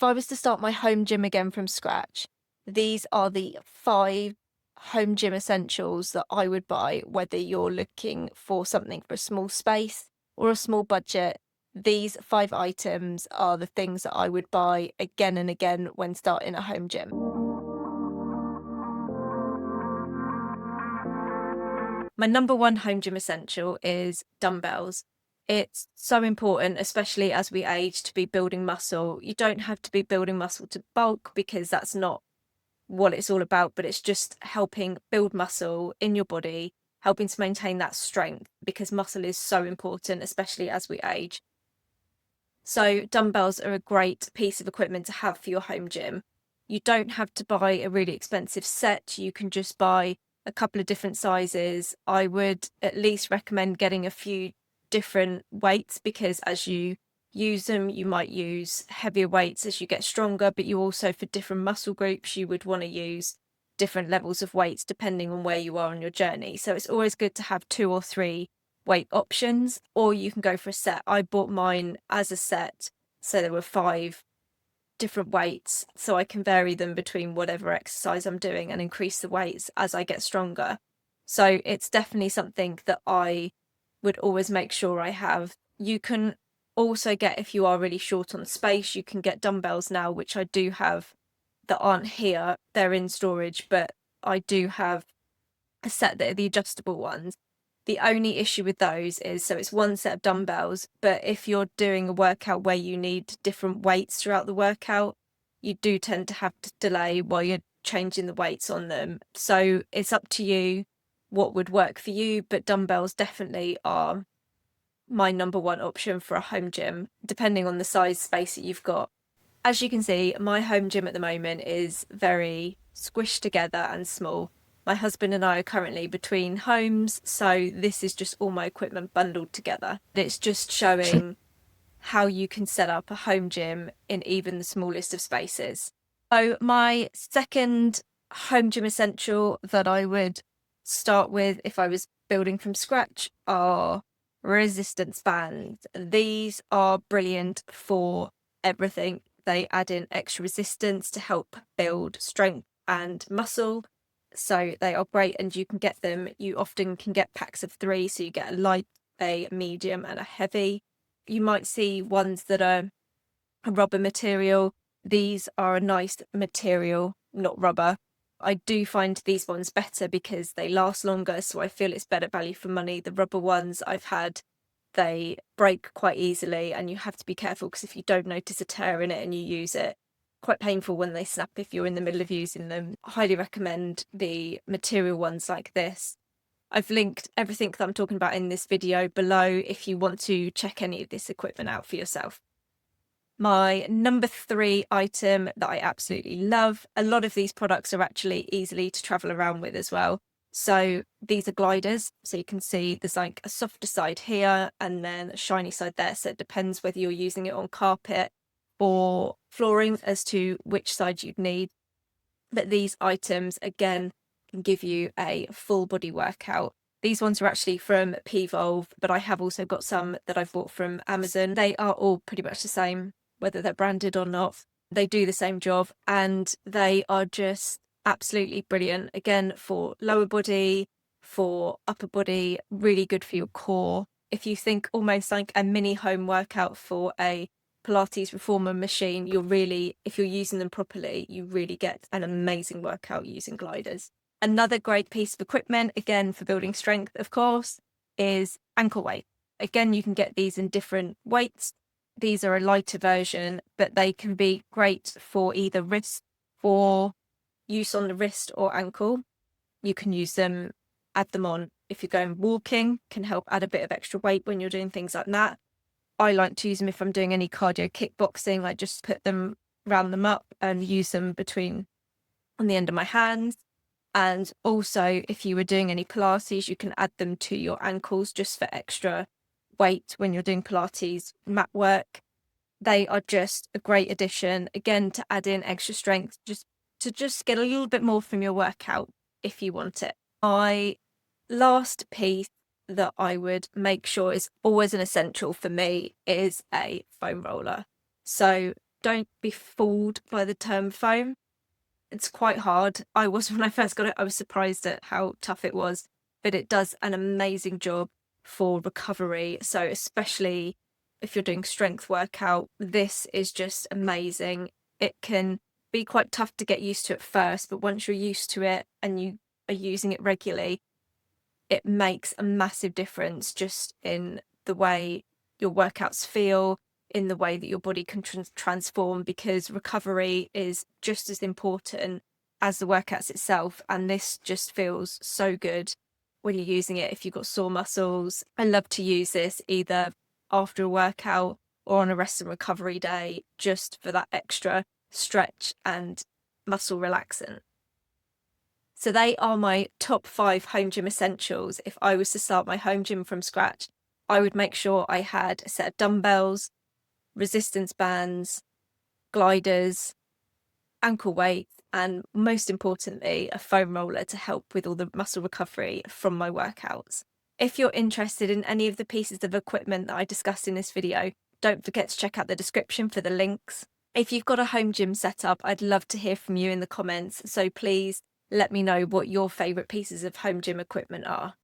If I was to start my home gym again from scratch, these are the 5 home gym essentials that I would buy, whether you're looking for something for a small space or a small budget. These 5 items are the things that I would buy again and again when starting a home gym. My number one home gym essential is dumbbells. It's so important, especially as we age, to be building muscle. You don't have to be building muscle to bulk because that's not what it's all about, but it's just helping build muscle in your body, helping to maintain that strength because muscle is so important, especially as we age. So dumbbells are a great piece of equipment to have for your home gym. You don't have to buy a really expensive set. You can just buy a couple of different sizes. I would at least recommend getting a few different weights because as you use them, you might use heavier weights as you get stronger, but you also, for different muscle groups, you would want to use different levels of weights depending on where you are on your journey. So it's always good to have 2 or 3 weight options, or you can go for a set. I bought mine as a set, so there were 5 different weights, so I can vary them between whatever exercise I'm doing and increase the weights as I get stronger. So it's definitely something that I would always make sure I have. You can also get, if you are really short on space, you can get dumbbells now, which I do have that aren't here. They're in storage, but I do have a set that are the adjustable ones. The only issue with those is, so it's one set of dumbbells, but if you're doing a workout where you need different weights throughout the workout, you do tend to have to delay while you're changing the weights on them. So it's up to you what would work for you, but dumbbells definitely are my number one option for a home gym, depending on the size space that you've got. As you can see, my home gym at the moment is very squished together and small. My husband and I are currently between homes, so this is just all my equipment bundled together. It's just showing how you can set up a home gym in even the smallest of spaces. So my second home gym essential that I would start with if I was building from scratch are resistance bands. These are brilliant for everything. They add in extra resistance to help build strength and muscle. So they are great, and you can get them. You often can get packs of 3, so you get a light, a medium, and a heavy. You might see ones that are a rubber material. These are a nice material, not rubber. I do find these ones better because they last longer, so I feel it's better value for money. The rubber ones I've had, they break quite easily, and you have to be careful because if you don't notice a tear in it and you use it, quite painful when they snap if you're in the middle of using them. I highly recommend the material ones like this. I've linked everything that I'm talking about in this video below if you want to check any of this equipment out for yourself. My number 3 item that I absolutely love, a lot of these products are actually easily to travel around with as well. So these are gliders. So you can see there's like a softer side here and then a shiny side there. So it depends whether you're using it on carpet or flooring as to which side you'd need. But these items, again, can give you a full body workout. These ones are actually from P-Volve, but I have also got some that I've bought from Amazon. They are all pretty much the same, whether they're branded or not. They do the same job, and they are just absolutely brilliant. Again, for lower body, for upper body, really good for your core. If you think almost like a mini home workout for a Pilates reformer machine, if you're using them properly, you really get an amazing workout using gliders. Another great piece of equipment, again for building strength, of course, is ankle weight. Again, you can get these in different weights. These are a lighter version, but they can be great for either wrist, for use on the wrist or ankle. You can use them, add them on if you're going walking, can help add a bit of extra weight when you're doing things like that. I like to use them if I'm doing any cardio kickboxing. I just put them, round them up and use them on the end of my hands. And also, if you were doing any Pilates, you can add them to your ankles just for extra weight when you're doing Pilates mat work. They are just a great addition, again, to add in extra strength, just to get a little bit more from your workout if you want it. My last piece that I would make sure is always an essential for me is a foam roller. So don't be fooled by the term foam. It's quite hard. I was when I first got it, I was surprised at how tough it was, but it does an amazing job for recovery. So especially if you're doing strength workout, this is just amazing. It can be quite tough to get used to at first, but once you're used to it and you are using it regularly, it makes a massive difference just in the way your workouts feel, in the way that your body can transform, because recovery is just as important as the workouts itself. And this just feels so good when you're using it. If you've got sore muscles, I love to use this either after a workout or on a rest and recovery day, just for that extra stretch and muscle relaxant. So they are my top 5 home gym essentials. If I was to start my home gym from scratch, I would make sure I had a set of dumbbells, resistance bands, gliders, ankle weights, and most importantly, a foam roller to help with all the muscle recovery from my workouts. If you're interested in any of the pieces of equipment that I discussed in this video, don't forget to check out the description for the links. If you've got a home gym set up, I'd love to hear from you in the comments, so please let me know what your favourite pieces of home gym equipment are.